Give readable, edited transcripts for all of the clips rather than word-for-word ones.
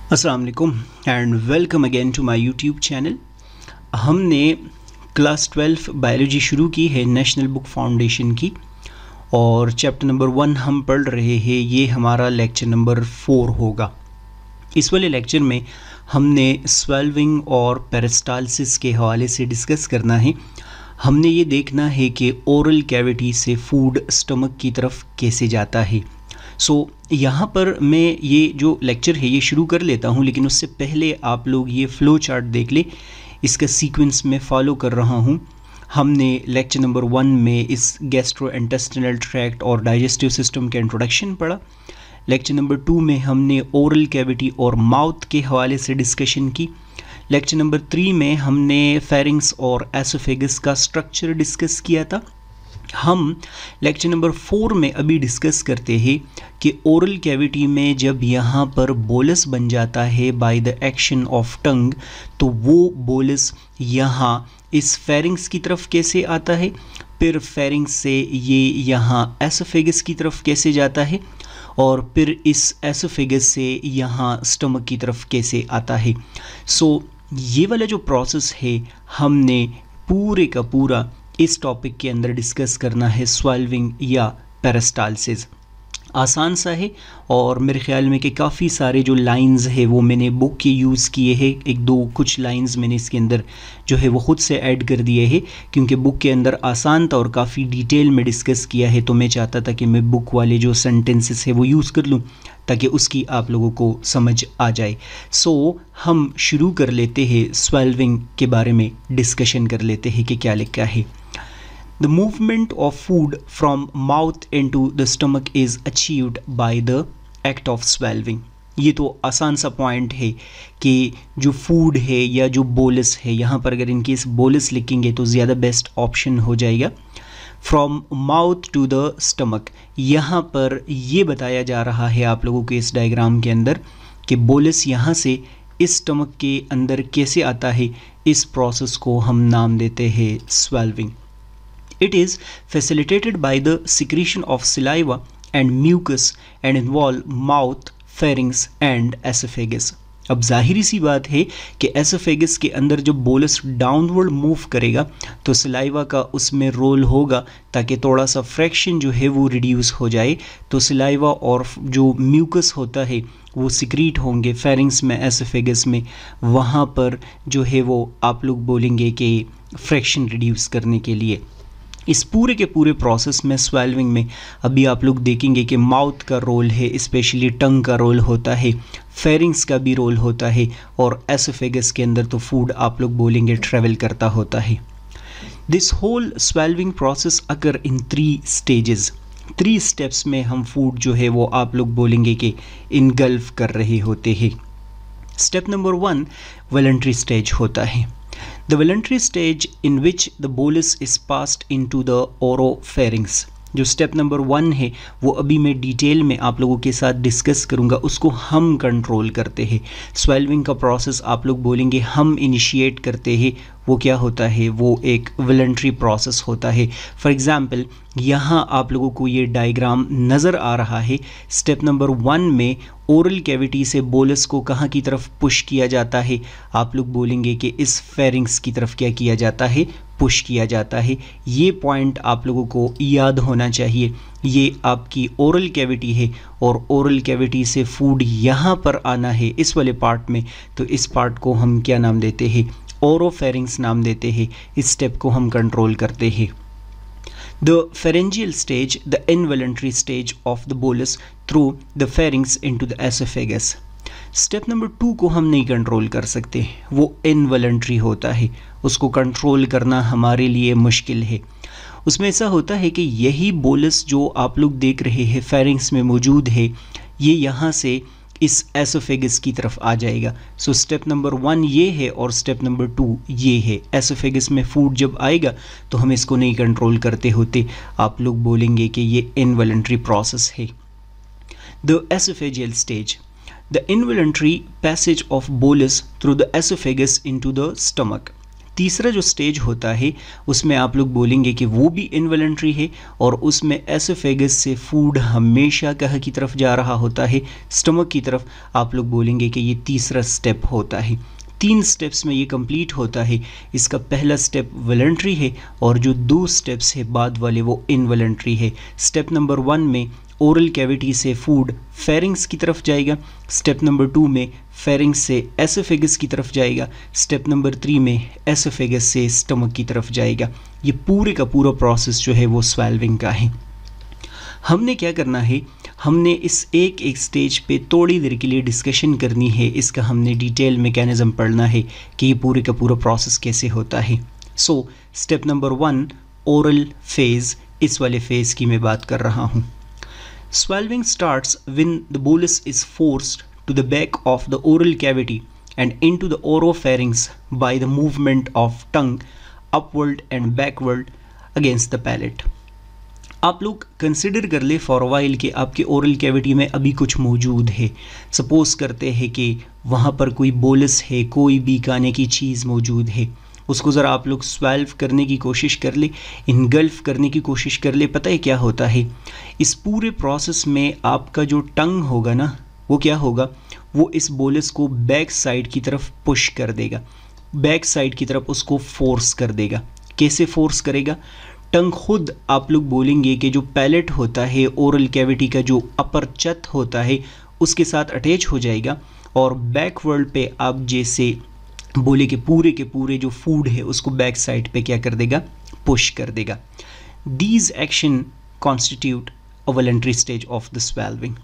अस्सलाम वालेकुम and welcome again to my YouTube channel. हमने क्लास 12 बायोलॉजी शुरू की है नेशनल बुक फाउंडेशन की और चैप्टर नंबर 1 हम पढ़ रहे हैं। ये हमारा लेक्चर नंबर 4 होगा। इस वाले लेक्चर में हमने स्वेल्विंग और पेरिस्टालसिस के हवाले से डिस्कस करना है। हमने ये देखना है कि ओरल कैविटी से फूड स्टमक की तरफ कैसे जाता है। यहाँ पर मैं ये जो लेक्चर है ये शुरू कर लेता हूँ, लेकिन उससे पहले आप लोग ये फ़्लो चार्ट देख ले। इसका सीक्वेंस में फ़ॉलो कर रहा हूँ। हमने लेक्चर नंबर 1 में इस गैस्ट्रोइंटेस्टिनल ट्रैक्ट और डाइजेस्टिव सिस्टम का इंट्रोडक्शन पढ़ा। लेक्चर नंबर 2 में हमने ओरल कैविटी और माउथ के हवाले से डिस्कशन की। लेक्चर नंबर 3 में हमने फेरिंग्स और एसोफेगस का स्ट्रक्चर डिस्कस किया था। हम लेक्चर नंबर 4 में अभी डिस्कस करते हैं कि ओरल कैविटी में जब यहाँ पर बोलस बन जाता है by the action of tongue, तो वो बोलस यहाँ इस फेरिंग्स की तरफ कैसे आता है, फिर फेरिंग्स से ये यहाँ एसोफेगस की तरफ कैसे जाता है और फिर इस एसोफेगस से यहाँ स्टमक की तरफ कैसे आता है। ये वाला जो प्रोसेस है हमने पूरे का पूरा इस टॉपिक के अंदर डिस्कस करना है। स्वेल्विंग या पेरिस्टालसिस आसान सा है और मेरे ख्याल में कि काफ़ी सारे जो लाइंस है वो मैंने बुक के यूज़ किए हैं। एक दो कुछ लाइंस मैंने इसके अंदर जो है वो ख़ुद से ऐड कर दिए हैं, क्योंकि बुक के अंदर आसान था और काफ़ी डिटेल में डिस्कस किया है। तो मैं चाहता था कि मैं बुक वाले जो सेंटेंसेस है वो यूज़ कर लूँ ताकि उसकी आप लोगों को समझ आ जाए। हम शुरू कर लेते हैं, स्वेल्विंग के बारे में डिस्कशन कर लेते हैं कि क्या लिखा है। The movement of food from mouth into the stomach is achieved by the act of swallowing। ये तो आसान सा पॉइंट है कि जो फूड है या जो बोलस है, यहाँ पर अगर इनके इस बोलस लिखेंगे तो ज़्यादा बेस्ट ऑप्शन हो जाएगा। From mouth to the stomach, यहाँ पर ये बताया जा रहा है आप लोगों के इस डायग्राम के अंदर कि बोलस यहाँ से इस स्टमक के अंदर कैसे आता है। इस प्रोसेस को हम नाम देते हैं स्वेल्विंग। It is facilitated by the secretion of saliva and mucus and involve mouth, pharynx and esophagus। अब जाहिरी सी बात है कि एसोफेगस के अंदर जब बोलस डाउनवर्ड मूव करेगा तो सलाइवा का उसमें रोल होगा ताकि थोड़ा सा फ्रैक्शन जो है वो रिड्यूस हो जाए। तो सलाइवा और जो म्यूकस होता है वो सिक्रीट होंगे फेरिंग्स में, एसोफेगस में। वहाँ पर जो है वो आप लोग बोलेंगे कि फ्रैक्शन रिड्यूस करने के लिए। इस पूरे के पूरे प्रोसेस में स्वेल्विंग में अभी आप लोग देखेंगे कि माउथ का रोल है, स्पेशली टंग का रोल होता है, फेरिंग्स का भी रोल होता है और एसोफेगस के अंदर तो फूड आप लोग बोलेंगे ट्रेवल करता होता है। This whole swallowing process occur in 3 stages. 3 steps में हम फूड जो है वो आप लोग बोलेंगे कि इनगल्फ कर रहे होते हैं। स्टेप नंबर 1 वॉलंटरी स्टेज होता है। The voluntary stage in which the bolus is passed into the oropharynx। जो स्टेप नंबर 1 है वो अभी मैं डिटेल में आप लोगों के साथ डिस्कस करूँगा, उसको हम कंट्रोल करते हैं। स्वेल्विंग का प्रोसेस आप लोग बोलेंगे हम इनिशिएट करते हैं। वो क्या होता है, वो एक वॉलंटरी प्रोसेस होता है। फॉर एग्ज़ाम्पल यहाँ आप लोगों को ये डायग्राम नज़र आ रहा है। स्टेप नंबर 1 में ओरल कैविटी से बोलस को कहाँ की तरफ पुश किया जाता है, आप लोग बोलेंगे कि इस फेरिंग्स की तरफ क्या किया जाता है, पुश किया जाता है। ये पॉइंट आप लोगों को याद होना चाहिए। ये आपकी ओरल कैविटी है और ओरल कैविटी से फूड यहाँ पर आना है इस वाले पार्ट में, तो इस पार्ट को हम क्या नाम देते हैं, ओरोफेरिंग्स नाम देते हैं। इस स्टेप को हम कंट्रोल करते हैं। The pharyngeal stage, the involuntary stage of the bolus through the pharynx into the esophagus। Step number 2 को हम नहीं कंट्रोल कर सकते, वो इनवॉलंटरी होता है, उसको कंट्रोल करना हमारे लिए मुश्किल है। उसमें ऐसा होता है कि यही बोलस जो आप लोग देख रहे हैं फेरिंग्स में मौजूद है, ये यहाँ से इस एसोफेगस की तरफ आ जाएगा। स्टेप नंबर 1 ये है और स्टेप नंबर 2 ये है। एसोफेगस में फूड जब आएगा तो हम इसको नहीं कंट्रोल करते होते, आप लोग बोलेंगे कि ये इनवॉलंटरी प्रोसेस है। The oesophageal stage, the involuntary passage of bolus through the oesophagus into the stomach. तीसरा जो स्टेज होता है उसमें आप लोग बोलेंगे कि वो भी इनवॉलंटरी है और उसमें एसोफेगस से फूड हमेशा कहाँ की तरफ जा रहा होता है, स्टमक की तरफ। आप लोग बोलेंगे कि ये तीसरा स्टेप होता है। 3 स्टेप्स में ये कंप्लीट होता है। इसका पहला स्टेप वॉलंटरी है और जो 2 स्टेप्स है बाद वाले वो इनवॉलंटरी है। स्टेप नंबर 1 में ओरल कैविटी से फूड फेरिंग्स की तरफ जाएगा, स्टेप नंबर 2 में फेरिंग्स से एसोफेगस की तरफ जाएगा, स्टेप नंबर 3 में एसोफेगस से स्टमक की तरफ जाएगा। ये पूरे का पूरा प्रोसेस जो है वो स्वेल्विंग का है। हमने क्या करना है, हमने इस एक एक स्टेज पे थोड़ी देर के लिए डिस्कशन करनी है। इसका हमने डिटेल मैकेनिज्म पढ़ना है कि ये पूरे का पूरा प्रोसेस कैसे होता है। So step number 1 oral phase, इस वाले फेज़ की मैं बात कर रहा हूँ। Swallowing starts when the bolus is forced to the back of the oral cavity and into the oropharynx by the movement of tongue upward and backward against the palate. आप लोग कंसिडर कर ले फॉर वाइल कि आपके oral cavity में अभी कुछ मौजूद है। सपोज करते हैं कि वहाँ पर कोई बोलस है, कोई भी खाने की चीज़ मौजूद है, उसको ज़रा आप लोग स्वेल्व करने की कोशिश कर ले, इनगल्फ करने की कोशिश कर ले। पता है क्या होता है, इस पूरे प्रोसेस में आपका जो टंग होगा ना, वो क्या होगा, वो इस बोलस को बैक साइड की तरफ पुश कर देगा, बैक साइड की तरफ उसको फोर्स कर देगा। कैसे फोर्स करेगा, टंग खुद आप लोग बोलेंगे कि जो पैलेट होता है, ओरल कैविटी का जो अपर चत होता है, उसके साथ अटैच हो जाएगा और बैकवर्ड पे आप जैसे बोले कि के पूरे जो फूड है उसको बैक साइड पे क्या कर देगा, पुश कर देगा। These action constitute a voluntary stage of the swallowing.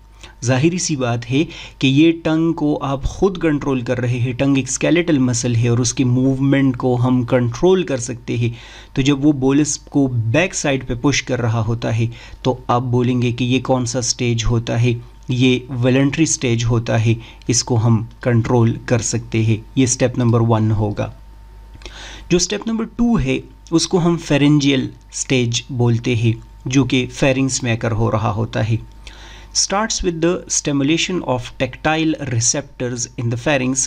जाहिर सी बात है कि ये टंग को आप खुद कंट्रोल कर रहे हैं। टंग एक स्केलेटल मसल है और उसकी मूवमेंट को हम कंट्रोल कर सकते हैं। तो जब वो बोलस को बैक साइड पे पुश कर रहा होता है तो आप बोलेंगे कि ये कौन सा स्टेज होता है, ये वॉलंटरी स्टेज होता है, इसको हम कंट्रोल कर सकते हैं। ये स्टेप नंबर 1 होगा। जो स्टेप नंबर 2 है उसको हम फेरेंजियल स्टेज बोलते हैं, जो कि फेरिंग्स में आकर हो रहा होता है। Starts with the stimulation of tactile receptors in the pharynx.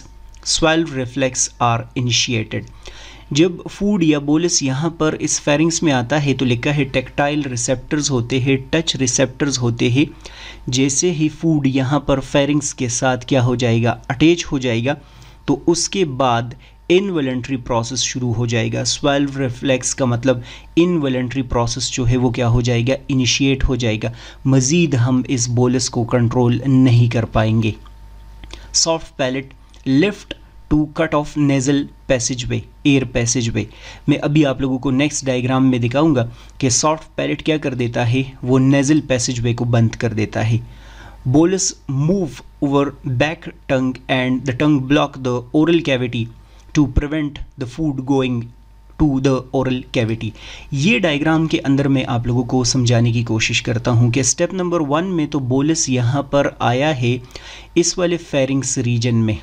Swallow reflex are initiated. जब फूड या बोलस यहाँ पर इस फेरिंग्स में आता है तो लिखा है टेक्टाइल रिसेप्टर्स होते हैं, टच रिसेप्टर्स होते हैं। जैसे ही फूड यहाँ पर फेरिंग्स के साथ क्या हो जाएगा, अटैच हो जाएगा, तो उसके बाद इनवॉलंटरी प्रोसेस शुरू हो जाएगा। स्वेल्व रिफ्लेक्स का मतलब इनवॉलंटरी प्रोसेस जो है वो क्या हो जाएगा, इनिशिएट हो जाएगा। मज़ीद हम इस बोलस को कंट्रोल नहीं कर पाएंगे। Soft palate lift to cut off nasal passageway, air passageway. मैं अभी आप लोगों को नेक्स्ट डायग्राम में दिखाऊंगा कि सॉफ्ट पैलेट क्या कर देता है, वो नेजल पैसेजवे को बंद कर देता है। Bolus move over back tongue and the tongue block the oral cavity to prevent the food going to the oral cavity. ये डायग्राम के अंदर मैं आप लोगों को समझाने की कोशिश करता हूँ कि स्टेप नंबर 1 में तो बोलस यहाँ पर आया है इस वाले फेरिंग्स रीजन में।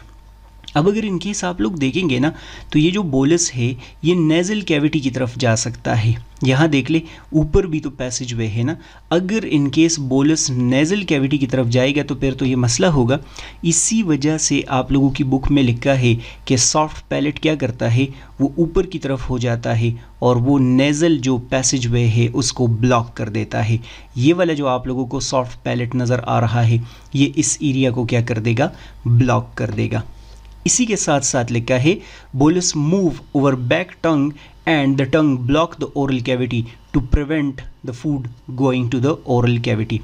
अब अगर इनकेस आप लोग देखेंगे ना तो ये जो बोलस है ये नेज़ल कैविटी की तरफ जा सकता है। यहाँ देख ले, ऊपर भी तो पैसेज वे है ना। अगर इनकेस बोलस नेज़ल कैविटी की तरफ जाएगा तो फिर तो ये मसला होगा। इसी वजह से आप लोगों की बुक में लिखा है कि सॉफ्ट पैलेट क्या करता है, वो ऊपर की तरफ हो जाता है और वो नेज़ल जो पैसेज वे है उसको ब्लॉक कर देता है। ये वाला जो आप लोगों को सॉफ्ट पैलेट नज़र आ रहा है ये इस एरिया को क्या कर देगा, ब्लॉक कर देगा। इसी के साथ साथ लिखा है bolus move over back tongue and the tongue block the oral cavity to prevent the food going to the oral cavity.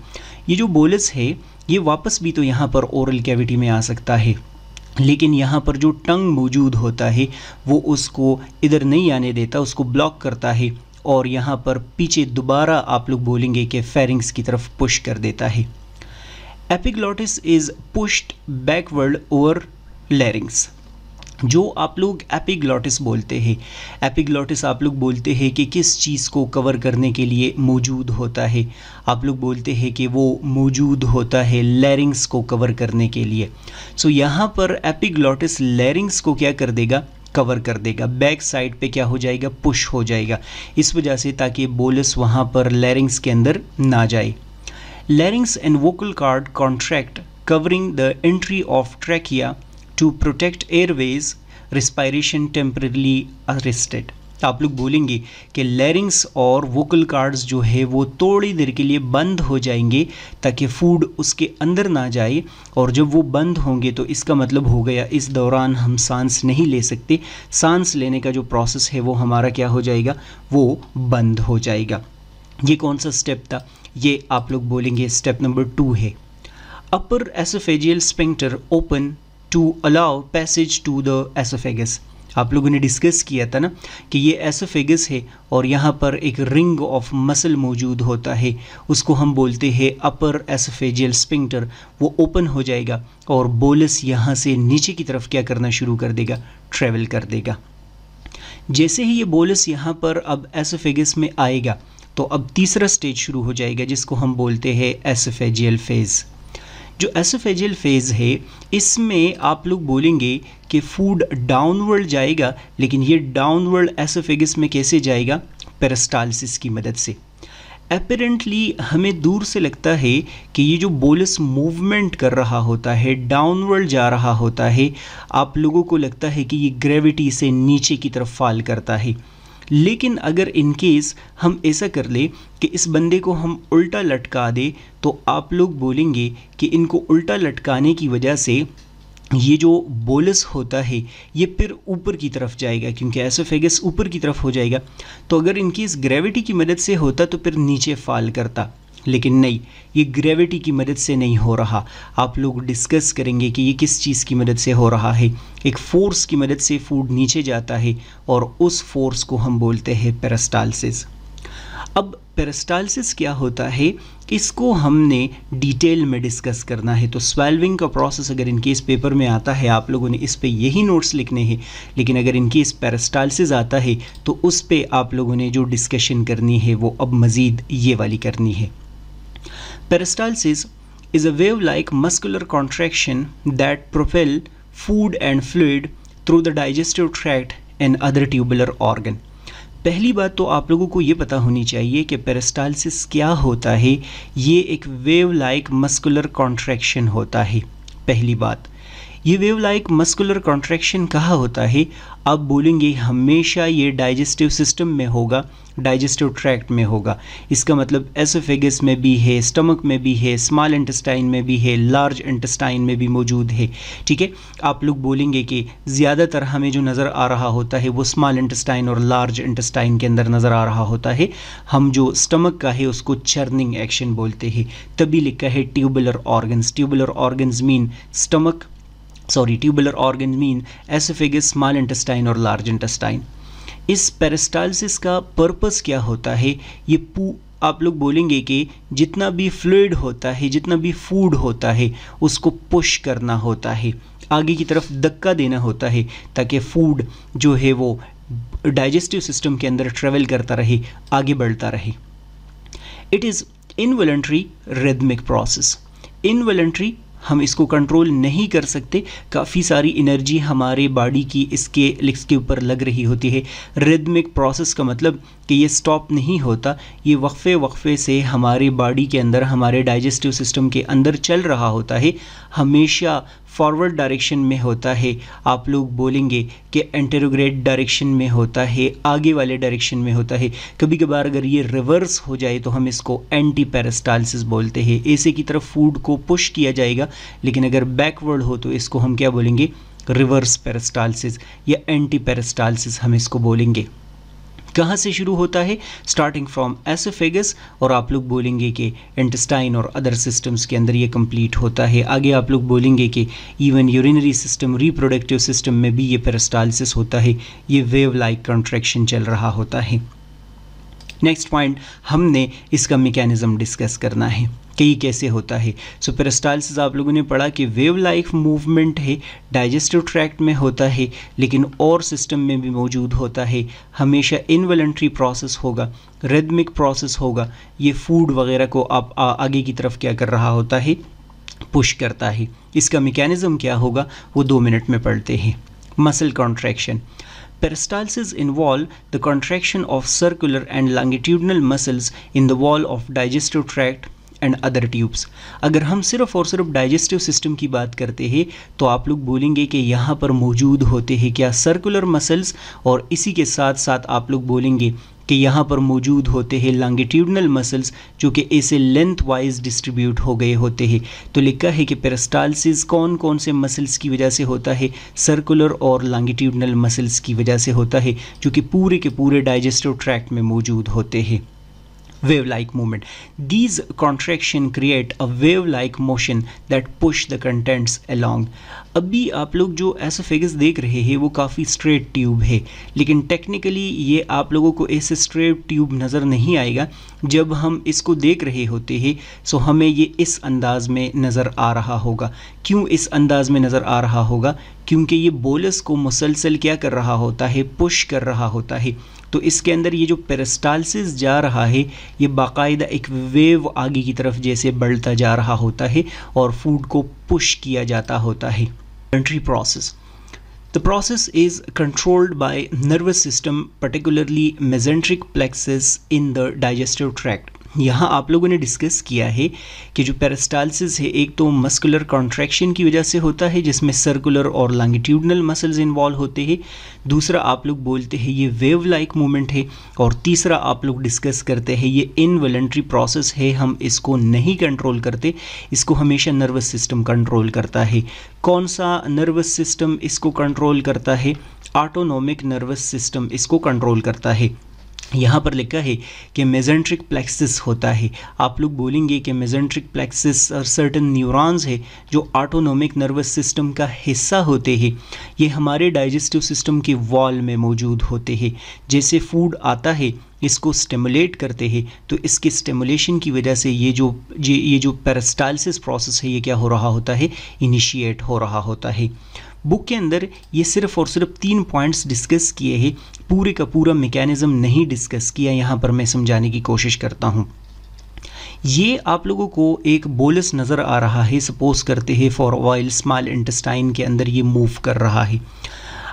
ये जो बोलस है ये वापस भी तो यहाँ पर ओरल कैविटी में आ सकता है, लेकिन यहाँ पर जो टंग मौजूद होता है वो उसको इधर नहीं आने देता, उसको ब्लॉक करता है और यहाँ पर पीछे दोबारा आप लोग बोलेंगे कि फेरिंग्स की तरफ पुश कर देता है। Epiglottis is pushed backward over लैरिंग्स। जो आप लोग एपिग्लॉटिस बोलते हैं, एपिग्लॉटिस आप लोग बोलते हैं कि किस चीज़ को कवर करने के लिए मौजूद होता है, आप लोग बोलते हैं कि वो मौजूद होता है लैरिंग्स को कवर करने के लिए। सो यहाँ पर एपिग्लॉटिस लैरिंग्स को क्या कर देगा, कवर कर देगा, बैक साइड पे क्या हो जाएगा, पुश हो जाएगा, इस वजह से ताकि बोलस वहाँ पर लैरिंग्स के अंदर ना जाए। Larynx and vocal cord contract covering the entry of trachea to protect airways respiration temporarily arrested। आप लोग बोलेंगे कि लैरिंग्स और वोकल कार्ड्स जो है वो थोड़ी देर के लिए बंद हो जाएंगे ताकि फूड उसके अंदर ना जाए, और जब वो बंद होंगे तो इसका मतलब हो गया इस दौरान हम सांस नहीं ले सकते, सांस लेने का जो प्रोसेस है वो हमारा क्या हो जाएगा, वो बंद हो जाएगा। ये कौन सा स्टेप था, ये आप लोग बोलेंगे स्टेप नंबर 2 है। Upper oesophageal sphincter open to allow passage to the oesophagus. आप लोगों ने डिस्कस किया था ना कि ये एसोफेगस है और यहाँ पर एक रिंग ऑफ मसल मौजूद होता है, उसको हम बोलते हैं अपर एसोफेजियल स्फिंक्टर। वो ओपन हो जाएगा और बोलस यहाँ से नीचे की तरफ क्या करना शुरू कर देगा, ट्रेवल कर देगा। जैसे ही ये बोलस यहाँ पर अब एसोफेगस में आएगा तो अब तीसरा स्टेज शुरू हो जाएगा जिसको हम बोलते हैं एसोफेजियल फेज़। जो एसोफेजियल फेज़ है इसमें आप लोग बोलेंगे कि फूड डाउनवर्ड जाएगा, लेकिन ये डाउनवर्ड एसोफेगस में कैसे जाएगा, पेरिस्टाल्सिस की मदद से। एपरेंटली हमें दूर से लगता है कि ये जो बोलस मूवमेंट कर रहा होता है, डाउनवर्ड जा रहा होता है, आप लोगों को लगता है कि ये ग्रेविटी से नीचे की तरफ फॉल करता है। लेकिन अगर इन केस हम ऐसा कर ले कि इस बंदे को हम उल्टा लटका दे तो आप लोग बोलेंगे कि इनको उल्टा लटकाने की वजह से ये जो बोलस होता है ये फिर ऊपर की तरफ जाएगा, क्योंकि एसोफेगस ऊपर की तरफ हो जाएगा। तो अगर इनकी इस ग्रेविटी की मदद से होता तो फिर नीचे फॉल करता, लेकिन नहीं, ये ग्रेविटी की मदद से नहीं हो रहा। आप लोग डिस्कस करेंगे कि ये किस चीज़ की मदद से हो रहा है। एक फोर्स की मदद से फूड नीचे जाता है और उस फोर्स को हम बोलते हैं पेरिस्टाल्सिस। अब पेरिस्टाल्सिस क्या होता है इसको हमने डिटेल में डिस्कस करना है। तो स्वेल्विंग का प्रोसेस अगर इनके इस पेपर में आता है आप लोगों ने इस पे यही नोट्स लिखने हैं, लेकिन अगर इनकी इस पेरिस्टाल्सिस आता है तो उस पे आप लोगों ने जो डिस्कशन करनी है वो अब मज़ीद ये वाली करनी है। Peristalsis is a wave-like muscular contraction that propel food and fluid through the digestive tract and other tubular organ। पहली बात तो आप लोगों को ये पता होनी चाहिए कि पेरिस्टाल्सिस क्या होता है। ये एक वेव लाइक मस्कुलर कॉन्ट्रैक्शन होता है। पहली बात, ये वेव लाइक मस्कुलर कॉन्ट्रैक्शन कहाँ होता है, आप बोलेंगे हमेशा ये डाइजेस्टिव सिस्टम में होगा, डाइजेस्टिव ट्रैक्ट में होगा। इसका मतलब एसोफेगस में भी है, स्टमक में भी है, स्मॉल इंटेस्टाइन में भी है, लार्ज इंटेस्टाइन में भी मौजूद है। ठीक है, आप लोग बोलेंगे कि ज़्यादातर हमें जो नज़र आ रहा होता है वो स्मॉल इंटेस्टाइन और लार्ज इंटेस्टाइन के अंदर नज़र आ रहा होता है। हम जो स्टमक का है उसको चर्निंग एक्शन बोलते हैं, तभी लिखा है tubular organs. Tubular organs mean tubular organ mean oesophagus, small intestine और लार्ज इंटेस्टाइन। इस पेरिस्टाल्सिस का पर्पस क्या होता है, ये आप लोग बोलेंगे कि जितना भी फ्लूइड होता है, जितना भी फूड होता है उसको पुश करना होता है, आगे की तरफ धक्का देना होता है ताकि फूड जो है वो डाइजेस्टिव सिस्टम के अंदर ट्रेवल करता रहे, आगे बढ़ता रहे। It is involuntary rhythmic process. Involuntary हम इसको कंट्रोल नहीं कर सकते, काफ़ी सारी एनर्जी हमारे बॉडी की इसके ऊपर लग रही होती है। रिदमिक प्रोसेस का मतलब कि ये स्टॉप नहीं होता, ये वक्फे से हमारे बॉडी के अंदर, हमारे डाइजेस्टिव सिस्टम के अंदर चल रहा होता है, हमेशा फॉरवर्ड डायरेक्शन में होता है। आप लोग बोलेंगे कि एंटेरोग्रेड डायरेक्शन में होता है, आगे वाले डायरेक्शन में होता है। कभी कभार अगर ये रिवर्स हो जाए तो हम इसको एंटी पेरिस्टाल्सिस बोलते हैं। ऐसे की तरफ फूड को पुश किया जाएगा, लेकिन अगर बैकवर्ड हो तो इसको हम क्या बोलेंगे, रिवर्स पेरिस्टाल्सिस या एंटी पेरिस्टाल्सिस हम इसको बोलेंगे। कहाँ से शुरू होता है, स्टार्टिंग फ्रॉम एसोफेगस, और आप लोग बोलेंगे कि इंटेस्टाइन और अदर सिस्टम्स के अंदर ये कंप्लीट होता है। आगे आप लोग बोलेंगे कि even urinary system, reproductive system में भी ये पेरिस्टाल्सिस होता है, ये वेव लाइक कॉन्ट्रैक्शन चल रहा होता है। नेक्स्ट पॉइंट, हमने इसका मैकेनिज्म डिस्कस करना है कि ये कैसे होता है। सो पेरिस्टाल्सिस आप लोगों ने पढ़ा कि वेव लाइक मूवमेंट है, डाइजेस्टिव ट्रैक्ट में होता है, लेकिन और सिस्टम में भी मौजूद होता है। हमेशा इनवॉलंटरी प्रोसेस होगा, रिदमिक प्रोसेस होगा। ये फूड वगैरह को आप आगे की तरफ क्या कर रहा होता है, पुश करता है। इसका मैकेनिज्म क्या होगा वो 2 मिनट में पढ़ते हैं। Muscle contraction. Peristalsis involve the contraction of circular and longitudinal muscles in the wall of digestive tract and other tubes. अगर हम सिर्फ और सिर्फ डाइजेस्टिव सिस्टम की बात करते हैं तो आप लोग बोलेंगे कि यहाँ पर मौजूद होते हैं क्या सर्कुलर मसल्स, और इसी के साथ साथ आप लोग बोलेंगे कि यहाँ पर मौजूद होते हैं लॉन्गिट्यूडनल मसल्स जो कि ऐसे लेंथ वाइज डिस्ट्रीब्यूट हो गए होते हैं। तो लिखा है कि पेरिस्टालसिस कौन कौन से मसल्स की वजह से होता है, सर्कुलर और लॉन्गिट्यूडनल मसल्स की वजह से होता है जो कि पूरे के पूरे डाइजेस्टिव ट्रैक्ट में मौजूद होते हैं। wave like movement, these contraction create a wave like motion that push the contents along। अभी आप लोग जो एसोफेगस देख रहे हैं वो काफ़ी स्ट्रेट ट्यूब है, लेकिन टेक्निकली ये आप लोगों को ऐसे स्ट्रेट ट्यूब नज़र नहीं आएगा। जब हम इसको देख रहे होते हैं सो हमें ये इस अंदाज में नज़र आ रहा होगा। क्यों इस अंदाज में नज़र आ रहा होगा? क्योंकि ये बोलस को मुसलसल क्या कर रहा होता है, पुश कर रहा होता है। तो इसके अंदर ये जो पेरिस्टालसिस जा रहा है ये बाकायदा एक वेव आगे की तरफ जैसे बढ़ता जा रहा होता है और फूड को पुश किया जाता होता है। Entry process, the process is controlled by nervous system, particularly mesenteric plexus in the digestive tract। यहाँ आप लोगों ने डिस्कस किया है कि जो पेरिस्टालसिस है एक तो मस्कुलर कॉन्ट्रैक्शन की वजह से होता है जिसमें सर्कुलर और लॉन्गिट्यूडनल मसल्स इन्वॉल्व होते हैं, दूसरा आप लोग बोलते हैं ये वेव लाइक मूवमेंट है, और तीसरा आप लोग डिस्कस करते हैं ये इनवॉलंटरी प्रोसेस है, हम इसको नहीं कंट्रोल करते, इसको हमेशा नर्वस सिस्टम कंट्रोल करता है। कौन सा नर्वस सिस्टम इसको कंट्रोल करता है? ऑटोनोमिक नर्वस सिस्टम इसको कंट्रोल करता है। यहाँ पर लिखा है कि मेसेंट्रिक प्लेक्सिस होता है। आप लोग बोलेंगे कि मेसेंट्रिक प्लेक्सिस और सर्टन न्यूरॉन्स है जो ऑटोनोमिक नर्वस सिस्टम का हिस्सा होते हैं। ये हमारे डाइजेस्टिव सिस्टम के वॉल में मौजूद होते हैं। जैसे फूड आता है इसको स्टिमुलेट करते हैं तो इसके स्टिमुलेशन की वजह से ये जो पेरिस्टालसिस प्रोसेस है ये क्या हो रहा होता है, इनिशिएट हो रहा होता है। बुक के अंदर ये सिर्फ और सिर्फ 3 पॉइंट्स डिस्कस किए हैं, पूरे का पूरा मैकेनिज्म नहीं डिस्कस किया, यहाँ पर मैं समझाने की कोशिश करता हूँ। ये आप लोगों को एक बोलस नज़र आ रहा है, सपोज करते हैं फॉर ऑयल स्मॉल इंटेस्टाइन के अंदर ये मूव कर रहा है।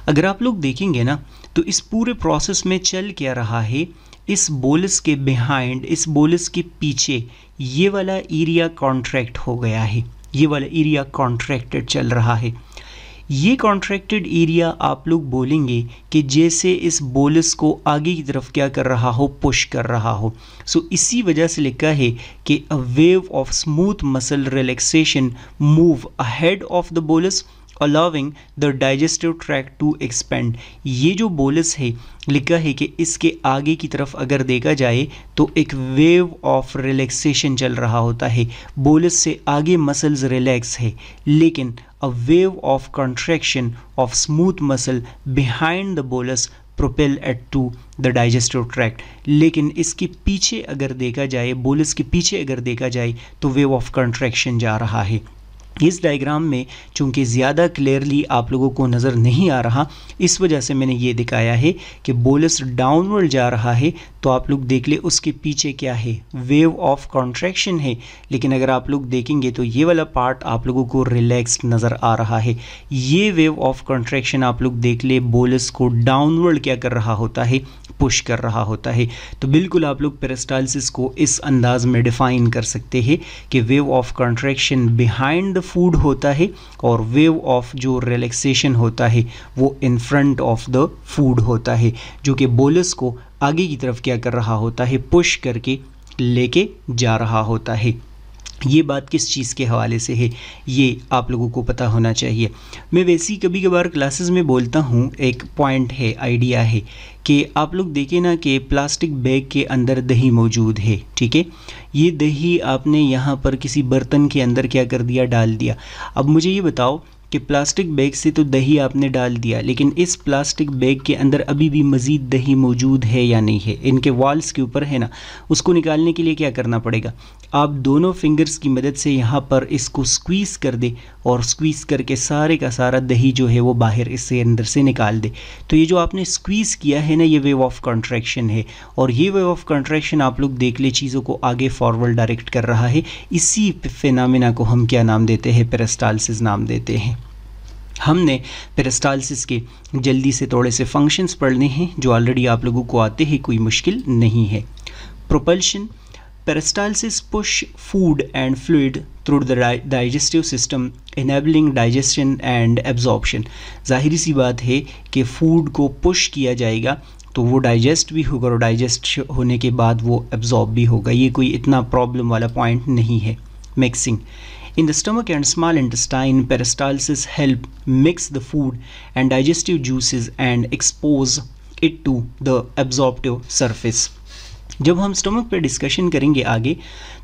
अगर आप लोग देखेंगे ना तो इस पूरे प्रोसेस में चल क्या रहा है, इस बोलस के बिहाइंड, इस बोलस के पीछे ये वाला एरिया कॉन्ट्रैक्ट हो गया है, ये वाला एरिया कॉन्ट्रैक्टेड चल रहा है। ये कॉन्ट्रैक्टेड एरिया आप लोग बोलेंगे कि जैसे इस बोलस को आगे की तरफ क्या कर रहा हो, पुश कर रहा हो। सो इसी वजह से लिखा है कि a wave of smooth muscle relaxation move ahead of the bolus allowing the digestive tract to expand. ये जो बोलस है लिखा है कि इसके आगे की तरफ अगर देखा जाए तो एक वेव ऑफ रिलैक्सेशन चल रहा होता है। बोलस से आगे मसल्स रिलैक्स है, लेकिन a wave of contraction of smooth muscle behind the bolus propel it to the digestive tract. लेकिन इसके पीछे अगर देखा जाए, बोलस के पीछे अगर देखा जाए तो वेव ऑफ कॉन्ट्रैक्शन जा रहा है। इस डायग्राम में चूंकि ज़्यादा क्लियरली आप लोगों को नज़र नहीं आ रहा, इस वजह से मैंने ये दिखाया है कि बोलस डाउनवर्ड जा रहा है तो आप लोग देख ले उसके पीछे क्या है, वेव ऑफ कॉन्ट्रैक्शन है। लेकिन अगर आप लोग देखेंगे तो ये वाला पार्ट आप लोगों को रिलैक्स्ड नज़र आ रहा है। ये वेव ऑफ कॉन्ट्रैक्शन आप लोग देख ले बोलस को डाउनवर्ड क्या कर रहा होता है, पुश कर रहा होता है। तो बिल्कुल आप लोग पेरिस्टालसिस को इस अंदाज में डिफ़ाइन कर सकते हैं कि wave of contraction behind the food होता है और वेव ऑफ जो रिलैक्सेशन होता है वो in front of the food होता है, जो कि बोलस को आगे की तरफ क्या कर रहा होता है, पुश करके लेके जा रहा होता है। ये बात किस चीज़ के हवाले से है ये आप लोगों को पता होना चाहिए। मैं वैसे ही कभी कभार क्लासेस में बोलता हूँ, एक पॉइंट है, आइडिया है कि आप लोग देखें ना कि प्लास्टिक बैग के अंदर दही मौजूद है, ठीक है। ये दही आपने यहाँ पर किसी बर्तन के अंदर क्या कर दिया, डाल दिया। अब मुझे ये बताओ कि प्लास्टिक बैग से तो दही आपने डाल दिया, लेकिन इस प्लास्टिक बैग के अंदर अभी भी मज़ीद दही मौजूद है या नहीं है, इनके वॉल्स के ऊपर है ना। उसको निकालने के लिए क्या करना पड़ेगा, आप दोनों फिंगर्स की मदद से यहाँ पर इसको स्क्वीज़ कर दे और स्क्वीज़ करके सारे का सारा दही जो है वो बाहर इससे अंदर से निकाल दे। तो ये जो आपने स्क्वीज़ किया है ना, ये वेव ऑफ कॉन्ट्रैक्शन है, और ये वेव ऑफ कॉन्ट्रैक्शन आप लोग देख ले चीज़ों को आगे फॉरवर्ड डायरेक्ट कर रहा है। इसी फिनोमेना को हम क्या नाम देते हैं, पेरिस्टालसिस नाम देते हैं। हमने पेरिस्टालसिस के जल्दी से थोड़े से फंक्शंस पढ़ने हैं जो ऑलरेडी आप लोगों को आते हैं, कोई मुश्किल नहीं है। Propulsion, peristalsis push food and fluid through the digestive system enabling digestion and absorption। ज़ाहिरी सी बात है कि फूड को पुश किया जाएगा तो वो डाइजेस्ट भी होगा और डाइजेस्ट होने के बाद वो एब्जॉर्ब भी होगा। ये कोई इतना प्रॉब्लम वाला पॉइंट नहीं है। Mixing in the stomach and small intestine, peristalsis help mix the food and digestive juices and expose it to the absorptive surface। जब हम स्टमक पे डिस्कशन करेंगे आगे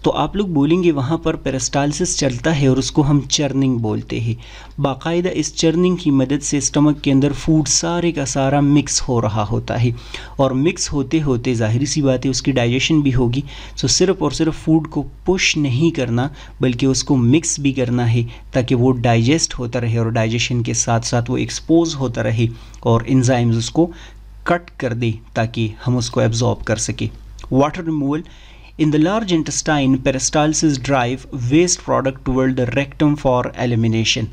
तो आप लोग बोलेंगे वहाँ पर पेरिस्टालसिस चलता है और उसको हम चर्निंग बोलते हैं। बाकायदा इस चर्निंग की मदद से स्टमक के अंदर फूड सारे का सारा मिक्स हो रहा होता है और मिक्स होते होते ज़ाहिरी सी बात है उसकी डाइजेशन भी होगी। सो सिर्फ़ और सिर्फ फूड को पुश नहीं करना बल्कि उसको मिक्स भी करना है ताकि वो डाइजेस्ट होता रहे और डाइजेशन के साथ साथ वो एक्सपोज होता रहे और एंजाइम्स उसको कट कर दे ताकि हम उसको एब्जॉर्ब कर सके। Water removal in the large intestine, peristalsis drive waste product toward the rectum for elimination।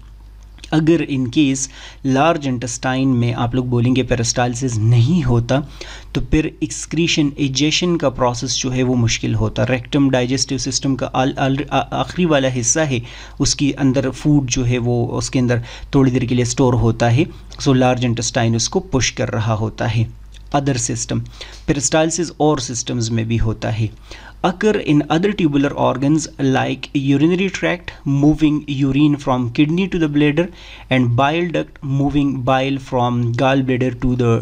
अगर इन केस लार्ज इंटेस्टाइन में आप लोग बोलेंगे पेरिस्टालसिस नहीं होता तो फिर एक्सक्रीशन एजेशन का प्रोसेस जो है वो मुश्किल होता। रेक्टम डाइजेस्टिव सिस्टम का आखिरी वाला हिस्सा है, उसके अंदर फूड जो है वो उसके अंदर थोड़ी देर के लिए स्टोर होता है। सो लार्ज इंटेस्टाइन उसको पुश कर रहा होता है। अदर सिस्टम पेरिस्टालसिस और सिस्टम्स में भी होता है। occur in other tubular organs like urinary tract moving urine from kidney to the bladder and bile duct moving bile from gallbladder to the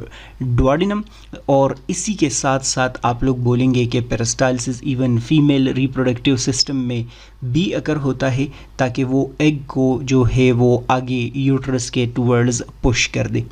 duodenum। और इसी के साथ साथ आप लोग बोलेंगे कि peristalsis even female reproductive system में भी अकर होता है ताकि वो एग को जो है वो आगे यूट्रस के टूवर्ड्स पुश कर दे।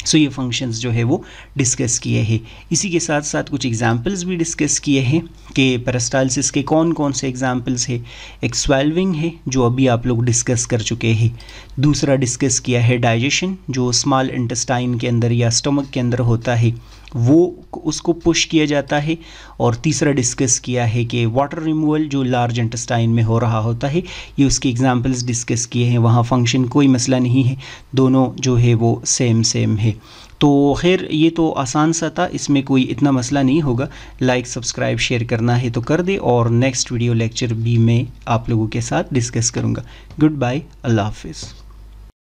सो ये फंक्शंस जो है वो डिस्कस किए हैं। इसी के साथ साथ कुछ एग्जांपल्स भी डिस्कस किए हैं कि पेरिस्टालसिस के कौन कौन से एग्जांपल्स है। एक स्वेल्विंग है जो अभी आप लोग डिस्कस कर चुके हैं। दूसरा डिस्कस किया है डाइजेशन जो स्मॉल इंटेस्टाइन के अंदर या स्टमक के अंदर होता है वो उसको पुश किया जाता है। और तीसरा डिस्कस किया है कि वाटर रिमूवल जो लार्ज इंटेस्टाइन में हो रहा होता है, ये उसके एग्जांपल्स डिस्कस किए हैं। वहाँ फंक्शन कोई मसला नहीं है, दोनों जो है वो सेम है। तो खैर ये तो आसान सा था, इसमें कोई इतना मसला नहीं होगा। लाइक सब्सक्राइब शेयर करना है तो कर दे और नेक्स्ट वीडियो लेक्चर भी मैं आप लोगों के साथ डिस्कस करूँगा। गुड बाय, अल्लाह हाफिज़।